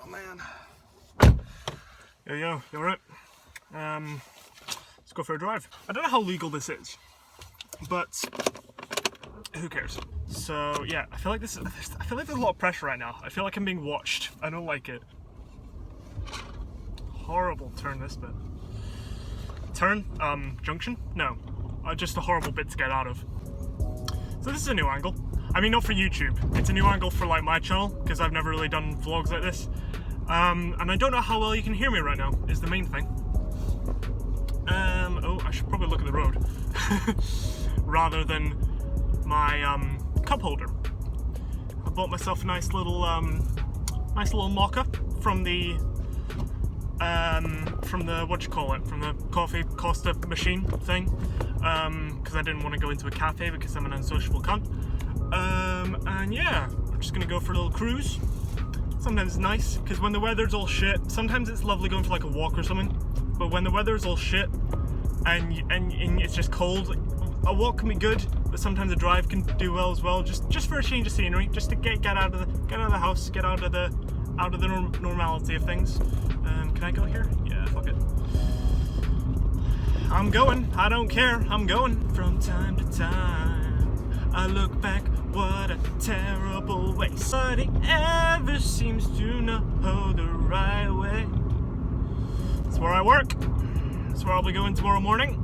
Oh man. Yo, you alright? Let's go for a drive. I don't know how legal this is, but who cares? So yeah, I feel like there's a lot of pressure right now. I feel like I'm being watched. I don't like it. Horrible turn this bit. Turn? Junction? No. Just a horrible bit to get out of. So this is a new angle. I mean, not for YouTube. It's a new angle for like my channel, because I've never really done vlogs like this. And I don't know how well you can hear me right now, is the main thing. Oh, I should probably look at the road. Rather than my, cup holder. I bought myself a nice little mocha from the, what you call it, from the coffee Costa machine thing. Because I didn't want to go into a cafe because I'm an unsociable cunt. And yeah, we're just gonna go for a little cruise. Sometimes it's nice, because when the weather's all shit, sometimes it's lovely going for like a walk or something, but when the weather's all shit, and it's just cold, a walk can be good, but sometimes a drive can do well as well, just for a change of scenery, just to get out of the house, get out of the normality of things. Can I go here? Yeah, fuck it. I'm going, I don't care, I'm going. From time to time, I look back, what a terrible waste. Nobody ever seems to know the right way. That's where I work. That's where I'll be going tomorrow morning.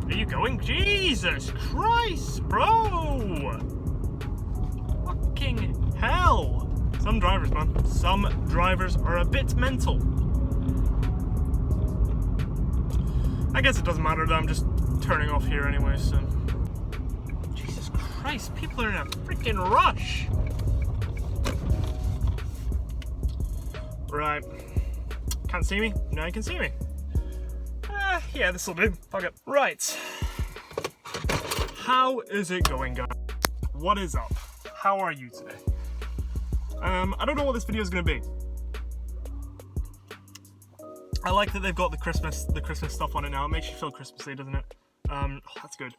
Are you going? Jesus Christ, bro! Fucking hell! Some drivers, man. Some drivers are a bit mental. I guess it doesn't matter that I'm just turning off here anyway, so... Jesus Christ, people are in a freaking rush! Right. Can't see me? Now you can see me. Yeah, this'll do. Fuck it. Right. How is it going, guys? What is up? How are you today? I don't know what this video is gonna be. I like that they've got the Christmas stuff on it now. It makes you feel Christmassy, doesn't it? Oh, that's good.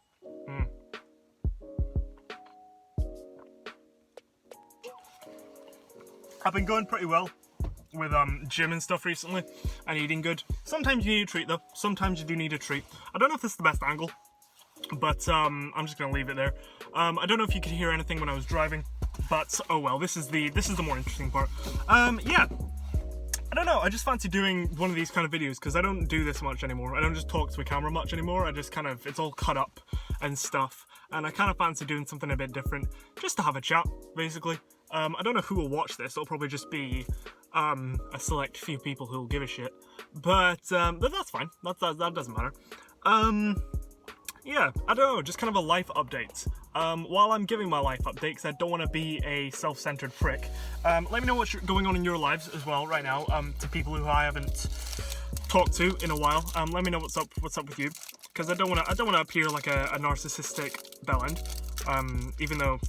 I've been going pretty well with gym and stuff recently, and eating good. Sometimes you need a treat though. Sometimes you do need a treat. I don't know if this is the best angle, but I'm just gonna leave it there. I don't know if you could hear anything when I was driving, but oh well. This is the more interesting part. Yeah. I don't know, I just fancy doing one of these kind of videos because I don't do this much anymore. I don't just talk to a camera much anymore. I just kind of, it's all cut up and stuff. And I kind of fancy doing something a bit different, just to have a chat, basically. I don't know who will watch this. It'll probably just be a select few people who will give a shit. But that's fine. That doesn't matter. Yeah, I don't know, just kind of a life update. While I'm giving my life update, because I don't want to be a self-centered prick, let me know what's going on in your lives as well right now, to people who I haven't talked to in a while. Let me know what's up with you, because I don't want to appear like a narcissistic bellend, even though,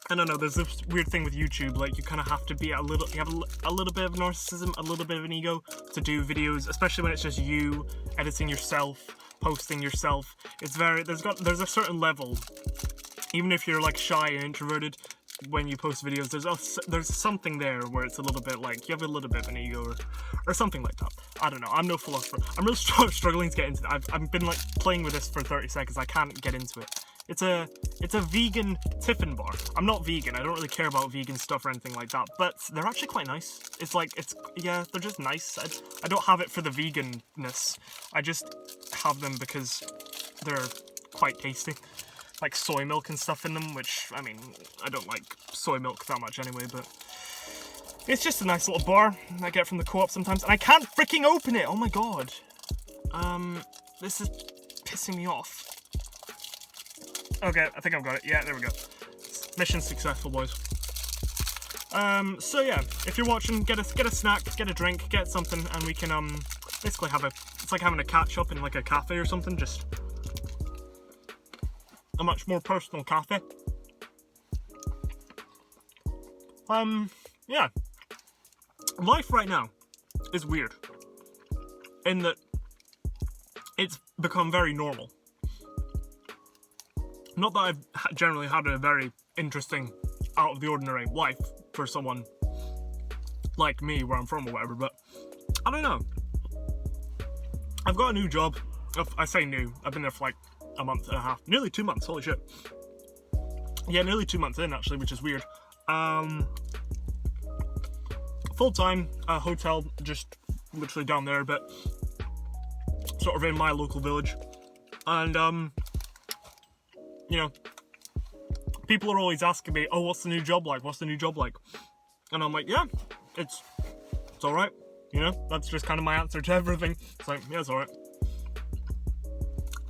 I don't know, there's this weird thing with YouTube, like you kind of have to be you have a little bit of narcissism, a little bit of an ego to do videos, especially when it's just you editing yourself, posting yourself. It's very, there's a certain level, even if you're like shy and introverted, when you post videos, there's something there where it's a little bit like you have a little bit of an ego or something like that. I don't know, I'm no philosopher. I'm really struggling to get into it. I've been like playing with this for 30 seconds. I can't get into it. It's a vegan tiffin bar. I'm not vegan. I don't really care about vegan stuff or anything like that, but they're actually quite nice. Yeah, they're just nice. I don't have it for the veganness. I just have them because they're quite tasty. Like soy milk and stuff in them, which, I mean, I don't like soy milk that much anyway, but it's just a nice little bar I get from the co-op sometimes, and I can't freaking open it! Oh my god. This is pissing me off. Okay, I think I've got it. Yeah, there we go. Mission successful, boys. So yeah, if you're watching, get a snack, get a drink, get something, and we can basically it's like having a catch up in like a cafe or something, just a much more personal cafe. Yeah. Life right now is weird in that it's become very normal. Not that I've generally had a very interesting, out of the ordinary life for someone like me, where I'm from or whatever, but I don't know. I've got a new job. I say new, I've been there for like a month and a half, nearly 2 months, holy shit. Yeah, nearly 2 months in actually, which is weird. Full-time hotel, just literally down there, but sort of in my local village. And you know, people are always asking me, oh, what's the new job like? What's the new job like? And I'm like, yeah, it's alright. You know, that's just kind of my answer to everything. It's like, yeah, it's alright.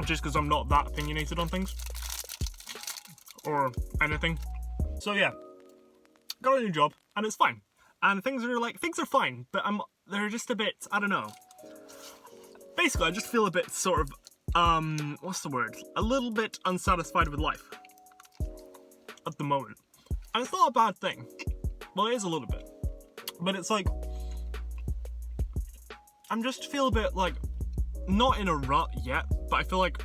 Just because I'm not that opinionated on things. Or anything. So yeah, got a new job, and it's fine. And things are fine, but they're just a bit, I don't know. Basically, I just feel a bit sort of, what's the word? A little bit unsatisfied with life. At the moment. And it's not a bad thing. Well, it is a little bit. But it's like, I'm just feel a bit like, not in a rut yet, but I feel like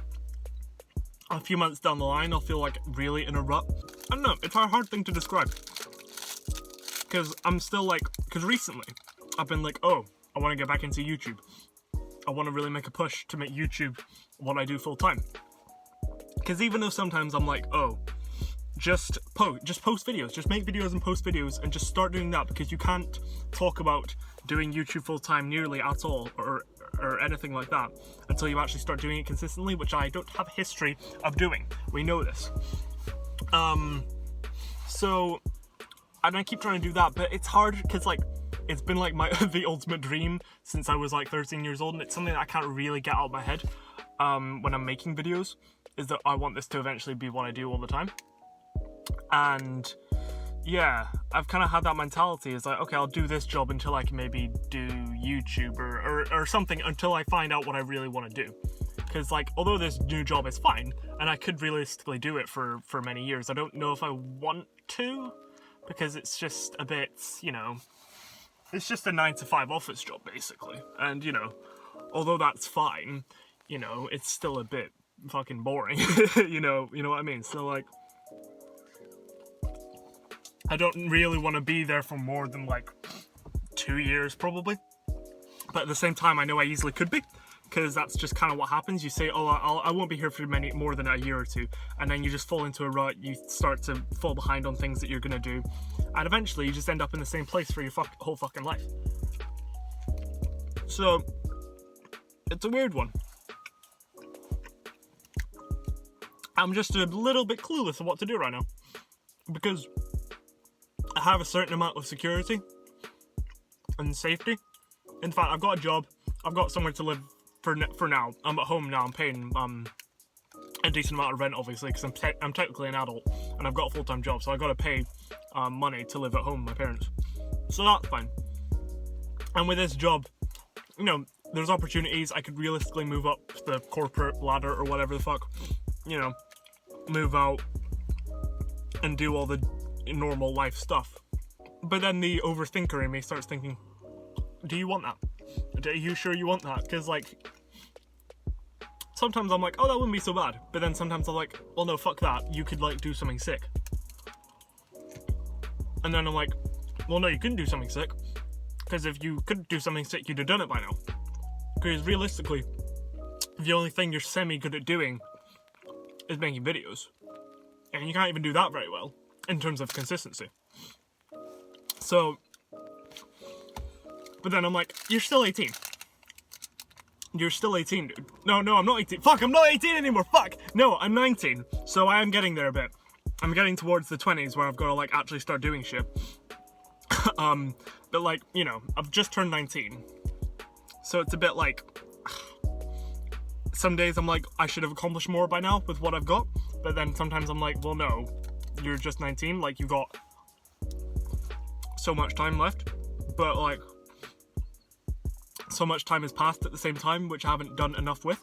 a few months down the line, I'll feel like really in a rut. I don't know, it's a hard thing to describe. Because I'm still like, because recently, I've been like, oh, I want to get back into YouTube. I want to really make a push to make YouTube what I do full time. Because even though sometimes I'm like, oh, just post videos, just make videos and post videos and just start doing that, because you can't talk about doing YouTube full time nearly at all or anything like that until you actually start doing it consistently, which I don't have a history of doing. We know this. So, and I keep trying to do that, but it's hard because like, it's been like the ultimate dream since I was like 13 years old, and it's something that I can't really get out of my head when I'm making videos, is that I want this to eventually be what I do all the time. And yeah, I've kind of had that mentality. It's like, okay, I'll do this job until I can maybe do YouTube or something, until I find out what I really want to do. Because like, although this new job is fine, and I could realistically do it for many years, I don't know if I want to, because it's just a bit, you know, it's just a 9-to-5 office job basically. And you know, although that's fine, you know, it's still a bit fucking boring. you know what I mean? So like, I don't really want to be there for more than like 2 years probably. But at the same time, I know I easily could be, because that's just kind of what happens. You say, oh, I won't be here for more than a year or two, and then you just fall into a rut. You start to fall behind on things that you're gonna do, and eventually you just end up in the same place for your whole fucking life. So it's a weird one. I'm just a little bit clueless of what to do right now, because I have a certain amount of security and safety. In fact, I've got a job, I've got somewhere to live for now. I'm at home now, I'm paying a decent amount of rent, obviously, because I'm technically an adult, and I've got a full-time job, so I've got to pay money to live at home with my parents. So that's fine. And with this job, you know, there's opportunities. I could realistically move up the corporate ladder or whatever the fuck, you know, move out and do all the normal life stuff. But then the overthinker in me starts thinking, do you want that? Are you sure you want that? Because like, sometimes I'm like, oh, that wouldn't be so bad, but then sometimes I'm like, well, no, fuck that, you could like do something sick. And then I'm like, well, no, you couldn't do something sick, because if you could do something sick, you'd have done it by now. Because realistically, the only thing you're semi good at doing is making videos, and you can't even do that very well in terms of consistency. So, but then I'm like, you're still 18. You're still 18, dude. No, I'm not 18. Fuck, I'm not 18 anymore. Fuck. No, I'm 19. So I am getting there a bit. I'm getting towards the 20s where I've got to like actually start doing shit. But like, you know, I've just turned 19. So it's a bit like, some days I'm like, I should have accomplished more by now with what I've got. But then sometimes I'm like, well, no, you're just 19. Like, you've got so much time left. But like, so much time has passed at the same time, which I haven't done enough with.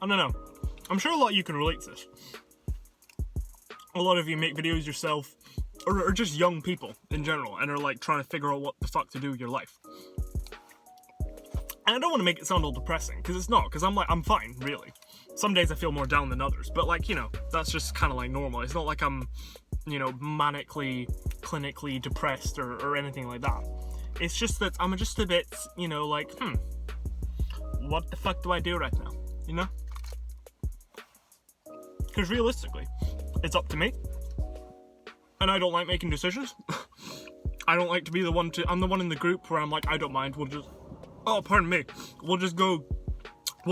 I don't know. I'm sure a lot of you can relate to this. A lot of you make videos yourself, or just young people in general, and are like trying to figure out what the fuck to do with your life. And I don't want to make it sound all depressing, because it's not, because I'm fine, really. Some days I feel more down than others, but like, you know, that's just kind of like normal. It's not like I'm you know, manically, clinically depressed or anything like that. It's just that I'm just a bit, you know, like, what the fuck do I do right now, you know? Because realistically, it's up to me, and I don't like making decisions. I don't like to be the one to, I'm the one in the group where I'm like, I don't mind, we'll just, oh, pardon me, we'll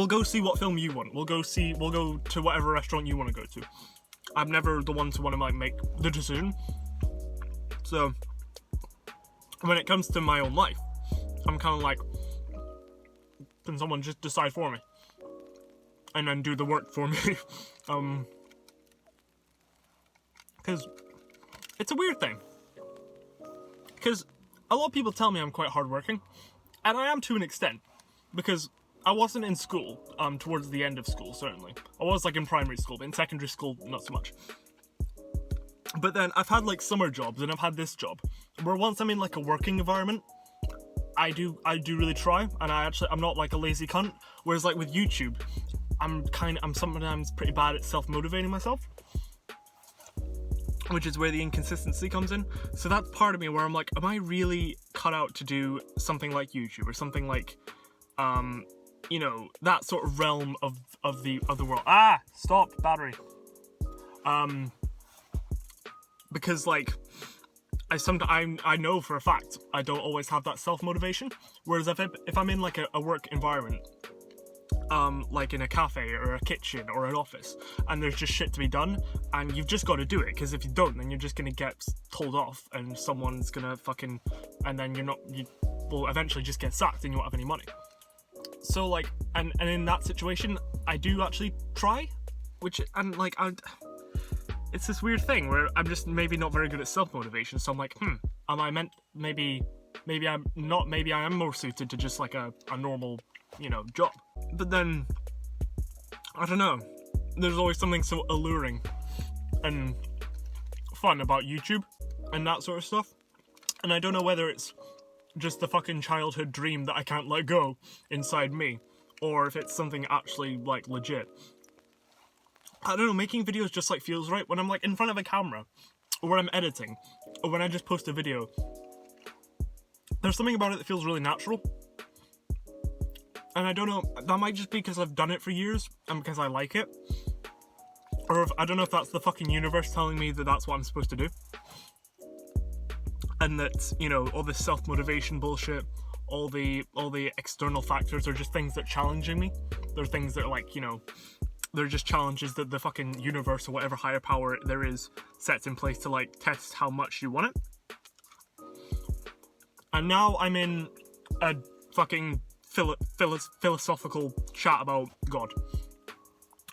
go see what film you want, we'll go to whatever restaurant you want to go to. I'm never the one to want to, like, make the decision. So, when it comes to my own life, I'm kind of like, can someone just decide for me? And then do the work for me. Because it's a weird thing. Because a lot of people tell me I'm quite hardworking, and I am to an extent, because I wasn't in school, towards the end of school, certainly. I was, like, in primary school, but in secondary school, not so much. But then I've had, like, summer jobs, and I've had this job, where once I'm in, like, a working environment, I do really try, and I'm not, like, a lazy cunt, whereas, like, with YouTube, I'm sometimes pretty bad at self-motivating myself, which is where the inconsistency comes in. So that's part of me where I'm like, am I really cut out to do something like YouTube, or something like, you know, that sort of realm of the world. Ah, stop, battery. Because, like, I know for a fact I don't always have that self-motivation, whereas if I'm in, like, a work environment, like in a cafe or a kitchen or an office, and there's just shit to be done, and you've just got to do it, because if you don't, then you're just gonna get told off, and someone's gonna fucking, and then you will eventually just get sacked and you won't have any money. So, like, and in that situation, I do actually try, it's this weird thing where I'm just maybe not very good at self-motivation, so I'm like, maybe I'm not, maybe I am more suited to just, like, a normal, you know, job. But then, I don't know, there's always something so alluring and fun about YouTube and that sort of stuff, and I don't know whether it's just the fucking childhood dream that I can't let go inside me, or if it's something actually, like, legit. I don't know, making videos just, like, feels right when I'm, like, in front of a camera, or when I'm editing, or when I just post a video. There's something about it that feels really natural. And I don't know, that might just be because I've done it for years, and because I like it. Or I don't know if that's the fucking universe telling me that that's what I'm supposed to do. And that, you know, all this self-motivation bullshit, all the external factors are just things that are challenging me. They're things that are, like, you know, they're just challenges that the fucking universe or whatever higher power there is sets in place to, like, test how much you want it. And now I'm in a fucking philosophical chat about God.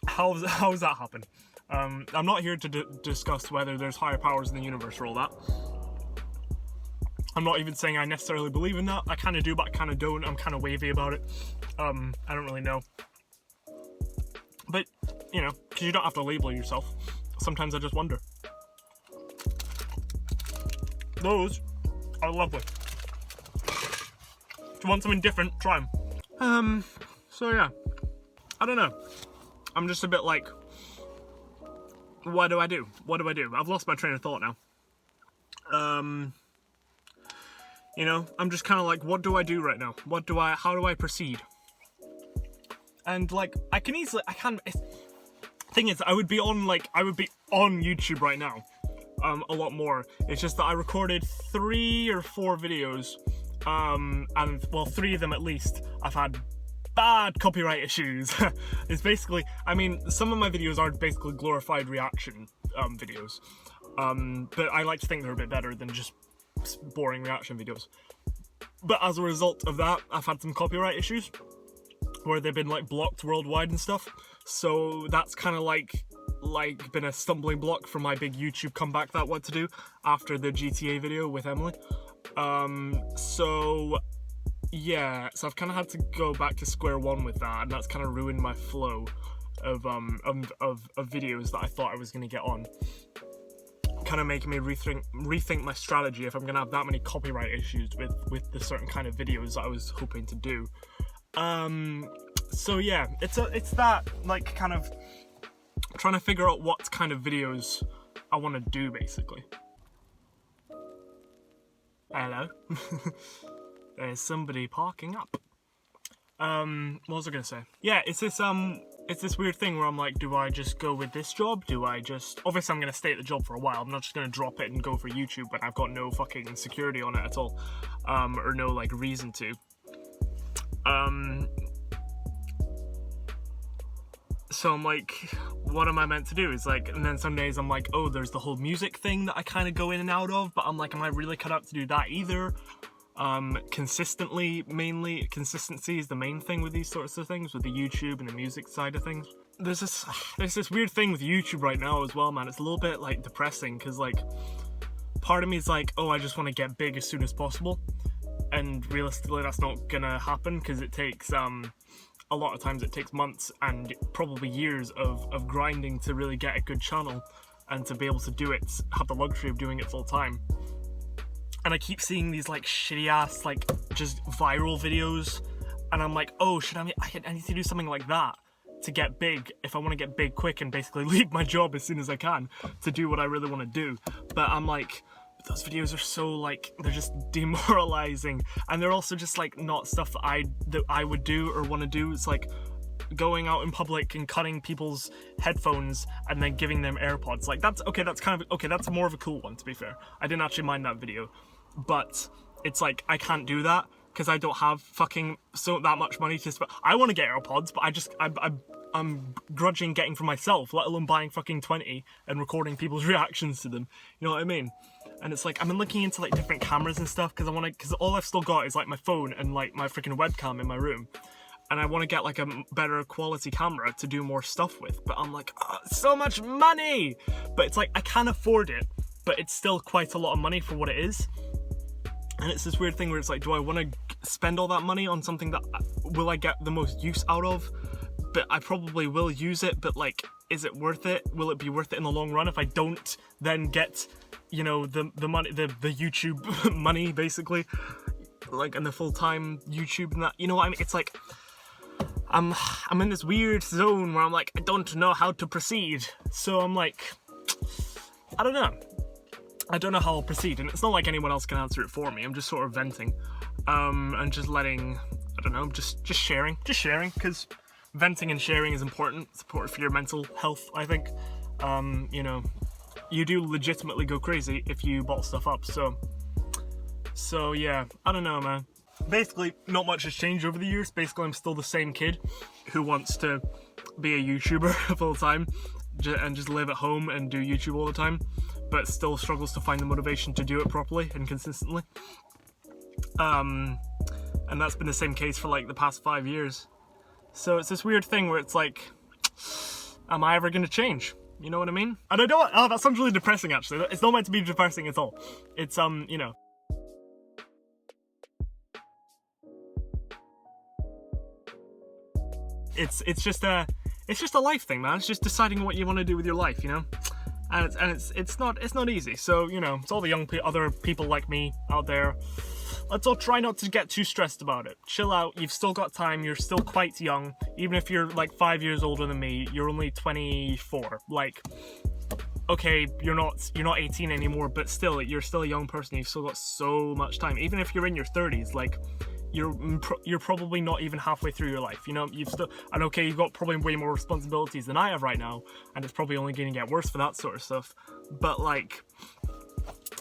How does that happen? I'm not here to discuss whether there's higher powers in the universe or all that. I'm not even saying I necessarily believe in that. I kind of do, but I kind of don't. I'm kind of wavy about it. I don't really know. But, you know, because you don't have to label yourself. Sometimes I just wonder. Those are lovely. If you want something different, try them. So yeah. I don't know. I'm just a bit like, what do I do? What do I do? I've lost my train of thought now. You know, I'm just kind of like, what do I do right now? How do I proceed? And, like, thing is, I would be on YouTube right now, a lot more. It's just that I recorded 3 or 4 videos, and, well, 3 of them at least, I've had bad copyright issues. It's basically, I mean, some of my videos are basically glorified reaction, videos, but I like to think they're a bit better than just boring reaction videos. But as a result of that, I've had some copyright issues, where they've been, like, blocked worldwide and stuff. So that's kind of like been a stumbling block for my big YouTube comeback that I want to do after the GTA video with Emily. So yeah, so I've kind of had to go back to square one with that, and that's kind of ruined my flow of videos that I thought I was going to get on. Kind of making me rethink my strategy if I'm going to have that many copyright issues with the certain kind of videos that I was hoping to do. So yeah, it's that, like, kind of trying to figure out what kind of videos I I want to do, basically. Hello. There's somebody parking up. What was I gonna say? Yeah, it's this weird thing where I'm like, do I just go with this job? Obviously I'm gonna stay at the job for a while. I'm not just gonna drop it and go for YouTube when I've got no fucking security on it at all. Or no, like, reason to. So I'm like, what am I meant to do? It's like, and then some days I'm like, oh, there's the whole music thing that I kind of go in and out of, but I'm like, am I really cut out to do that either? Consistency is the main thing with these sorts of things, with the YouTube and the music side of things. There's this weird thing with YouTube right now as well, man. It's a little bit, like, depressing, because, like, part of me is like, oh, I just want to get big as soon as possible, and realistically that's not gonna happen, because it takes a lot of times it takes months and probably years of grinding to really get a good channel and to be able to do it, have the luxury of doing it full time. And I keep seeing these, like, shitty ass, like, just viral videos, and I'm like, oh, I need to do something like that to get big if I want to get big quick and basically leave my job as soon as I can to do what I really want to do. But I'm like, those videos are so, like, they're just demoralizing, and they're also just, like, not stuff that I would do or want to do. It's like going out in public and cutting people's headphones and then giving them AirPods. Like, that's that's more of a cool one, to be fair. I didn't actually mind that video, but it's like, I can't do that because I don't have fucking that much money to spend. I want to get AirPods, but I'm grudging getting for myself, let alone buying fucking 20 and recording people's reactions to them. You know what I mean? And it's like, I've been looking into, like, different cameras and stuff because all I've still got is, like, my phone and, like, my freaking webcam in my room. And I want to get, like, a better quality camera to do more stuff with. But I'm like, oh, so much money! But it's like, I can afford it, but it's still quite a lot of money for what it is. And it's this weird thing where it's like, do I want to spend all that money on something that will I get the most use out of? But I probably will use it, but, like, is it worth it? Will it be worth it in the long run if I don't then get, you know, the money, the YouTube money, basically, like, and the full-time YouTube and that, you know what I mean? It's like, I'm in this weird zone where I'm like, I don't know how to proceed. So I'm like, I don't know how I'll proceed, and it's not like anyone else can answer it for me. I'm just sort of venting, and just letting, I don't know, just sharing, because venting and sharing is important. It's important for your mental health, I think. You know, you do legitimately go crazy if you bottle stuff up, so yeah, I don't know, man. Basically, not much has changed over the years. Basically, I'm still the same kid who wants to be a YouTuber full time and just live at home and do YouTube all the time, but still struggles to find the motivation to do it properly and consistently. And that's been the same case for, like, the past 5 years. So it's this weird thing where it's like, am I ever going to change? You know what I mean? And I don't, oh, that sounds really depressing, actually. It's not meant to be depressing at all. It's, you know. It's just a life thing, man. It's just deciding what you want to do with your life, you know? And it's not easy. So, you know, it's all the other people like me out there. Let's all try not to get too stressed about it. Chill out. You've still got time. You're still quite young. Even if you're, like, 5 years older than me, you're only 24. Like, okay, you're not 18 anymore, but still, you're still a young person. You've still got so much time. Even if you're in your 30s, like, you're probably not even halfway through your life, you know? You've got probably way more responsibilities than I have right now, and it's probably only going to get worse for that sort of stuff. But, like,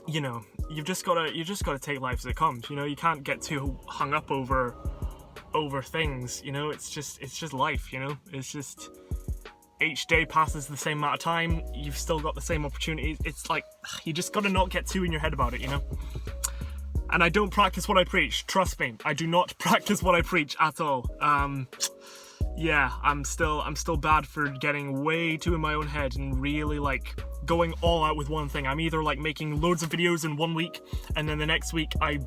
you know, you've just got to take life as it comes. You know, you can't get too hung up over things. You know, it's just life. You know, it's just each day passes the same amount of time. You've still got the same opportunities. It's like, you just got to not get too in your head about it. You know. And I don't practice what I preach. Trust me, I do not practice what I preach at all. Yeah, I'm still bad for getting way too in my own head and really, like, going all out with one thing. I'm either, like, making loads of videos in 1 week, and then the next week I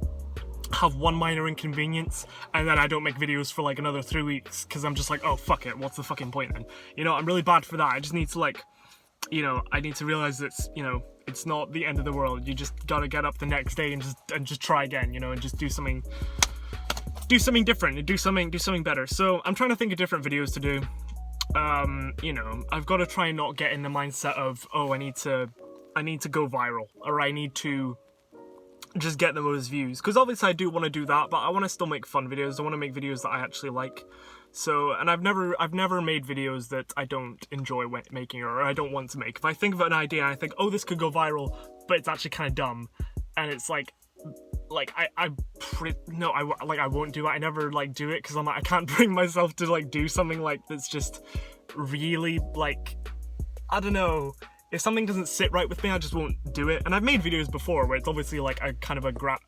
have one minor inconvenience, and then I don't make videos for, like, another 3 weeks, because I'm just like, oh, fuck it, what's the fucking point then? You know, I'm really bad for that. I just need to, like, you know, I need to realize that, you know, it's not the end of the world. You just gotta get up the next day and just try again, you know, and just do something different and do something better. So I'm trying to think of different videos to do. You know, I've got to try and not get in the mindset of, oh, I need to to go viral, or I need to just get the most views, because obviously I do want to do that, but I want to still make fun videos. I want to make videos that I actually like. So, and I've never made videos that I don't enjoy making, or I don't want to make. If I think of an idea and I think, oh, this could go viral, but it's actually kind of dumb, and it's like I won't do it. I never like do it because I'm like, I can't bring myself to like do something like that's just really like, I don't know. If something doesn't sit right with me, I just won't do it. And I've made videos before where it's obviously like a kind of a grab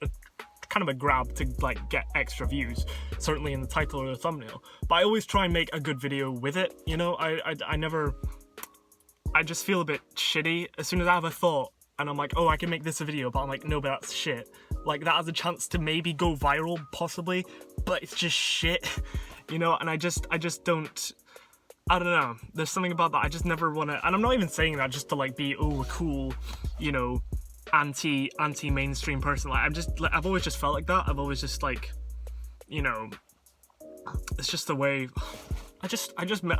to like get extra views, certainly in the title or the thumbnail. But I always try and make a good video with it, you know. I just feel a bit shitty as soon as I have a thought and I'm like, oh, I can make this a video, but I'm like, no, but that's shit. Like, that has a chance to maybe go viral, possibly, but it's just shit, you know. And I just don't. I don't know, there's something about that, I just never want to, and I'm not even saying that just to like be, oh, a cool, you know, anti-mainstream person. Like, I've always just felt like that. I've always just like, you know, it's just the way, I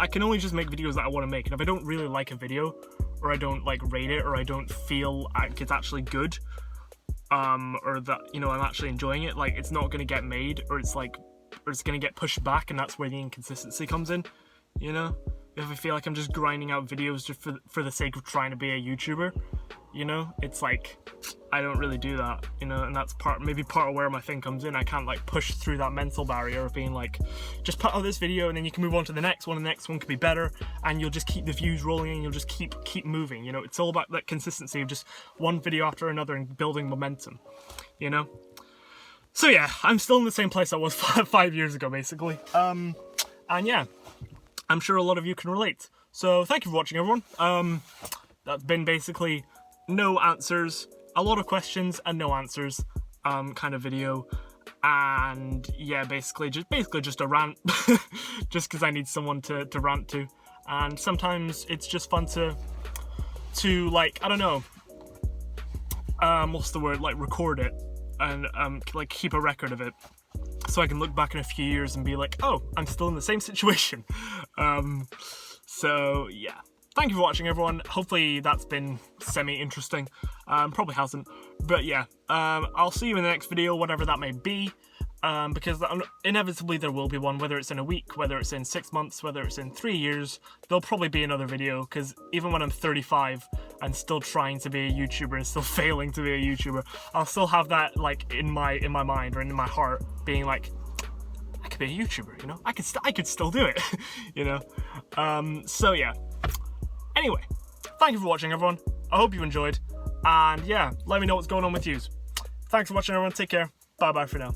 can only just make videos that I want to make, and if I don't really like a video, or I don't like rate it, or I don't feel like it's actually good, or that, you know, I'm actually enjoying it, like, it's not going to get made, or it's going to get pushed back, and that's where the inconsistency comes in. You know, if I feel like I'm just grinding out videos just for the sake of trying to be a YouTuber, you know, it's like, I don't really do that, you know, and that's maybe part of where my thing comes in. I can't like push through that mental barrier of being like, just put out this video and then you can move on to the next one, and the next one could be better, and you'll just keep the views rolling, and you'll just keep moving, you know. It's all about that consistency of just one video after another and building momentum, you know. So yeah, I'm still in the same place I was 5 years ago, basically. And yeah, I'm sure a lot of you can relate. So thank you for watching, everyone. That's been basically no answers, a lot of questions and no answers kind of video. And yeah, basically just a rant, just because I need someone to rant to. And sometimes it's just fun to like, I don't know, what's the word, like record it and like keep a record of it, so I can look back in a few years and be like, oh, I'm still in the same situation. So yeah, thank you for watching, everyone. Hopefully that's been semi-interesting. Probably hasn't, but yeah, I'll see you in the next video, whatever that may be, because inevitably there will be one, whether it's in a week, whether it's in 6 months, whether it's in 3 years, there'll probably be another video, because even when I'm 35 and still trying to be a YouTuber and still failing to be a YouTuber, I'll still have that like in my mind or in my heart, being like, I could be a YouTuber, you know, I could still do it, you know. So yeah, anyway, thank you for watching, everyone. I hope you enjoyed, and yeah, let me know what's going on with yous. Thanks for watching, everyone. Take care. Bye bye for now.